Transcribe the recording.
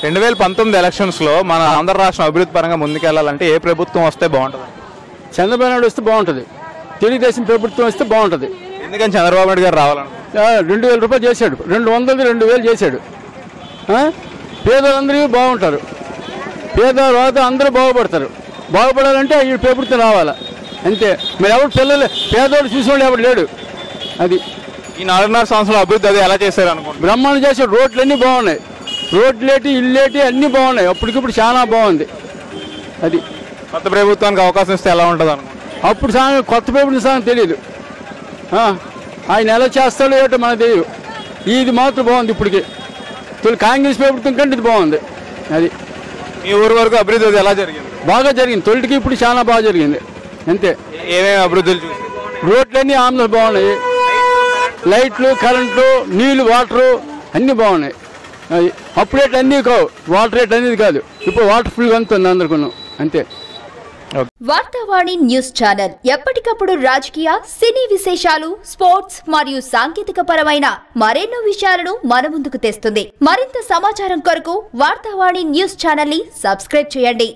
2019 ఎలక్షన్స్లో మన ఆంధ్ర రాష్ట్రం అభివృద్ధి పరంగా ముందుకెళ్లాలంటే ఏ ప్రభుత్వం వస్తే బాగుంటుంది? చంద్రబాబు నాయుడు వస్తే బాగుంటుంది. తెలుగుదేశం ప్రభుత్వం వస్తే బాగుంటుంది. ఎందుకని చంద్రబాబు నాయుడు గారు రావాలను? 2000 రూపాయలు చేశాడు, 200 2000 చేశాడు. పేదలందరికీ బాగుంటారు, పేదవాళ్ళు అందరూ బాగుపడతారు. బాగుపడాలంటే ఈ ప్రభుత్వం రావాలా అంతే. మరి ఎవరు పిల్లలు పేదవాళ్ళు చూసేవాళ్ళు ఎవరు లేడు. అది ఈ 4.5 సంవత్సరాల అభివృద్ధి అది ఎలా చేశారు అనుకుంటున్నారు? బ్రహ్మాండం చేశాడు. రోడ్లు అన్నీ బాగున్నాయి, రోడ్లేటి ఇల్లేటి అన్నీ బాగున్నాయి. అప్పటికిప్పుడు చాలా బాగుంది. అది కొత్త ప్రభుత్వానికి అవకాశం ఇస్తే ఎలా ఉంటుంది అనుకుంటున్నారు? అప్పుడు కొత్త ప్రభుత్వం తెలియదు. ఆయన ఎలా చేస్తాడో ఏటో మనకు తెలియదు. ఇది మాత్రం బాగుంది. ఇప్పటికి కాంగ్రెస్ ప్రభుత్వం కంటే ఇది బాగుంది. అది మీ ఊరు వరకు అభివృద్ధి ఎలా జరిగింది? బాగా జరిగింది. తొలిటికి ఇప్పుడు చాలా బాగా జరిగింది అంతే. ఏమేమి అభివృద్ధులు చూసి? రోడ్లన్నీ ఆంధ్రలో బాగున్నాయి, లైట్లు, కరెంట్లు, నీళ్లు, వాటరు అన్నీ బాగున్నాయి. అది అప్పుడు రేట్ అన్నీ కావు, వాటర్ రేట్ అనేది కాదు. ఇప్పుడు వాటర్ ఫుల్గా అందుతుంది అందరికీ అంతే. వార్తావాణి న్యూస్ ఛానల్ ఎప్పటికప్పుడు రాజకీయ, సినీ విశేషాలు, స్పోర్ట్స్ మరియు సాంకేతిక పరమైన మరెన్నో విషయాలను మన ముందుకు తెస్తుంది. మరింత సమాచారం కొరకు వార్తావాణి న్యూస్ ఛానల్ ని సబ్స్క్రైబ్ చేయండి.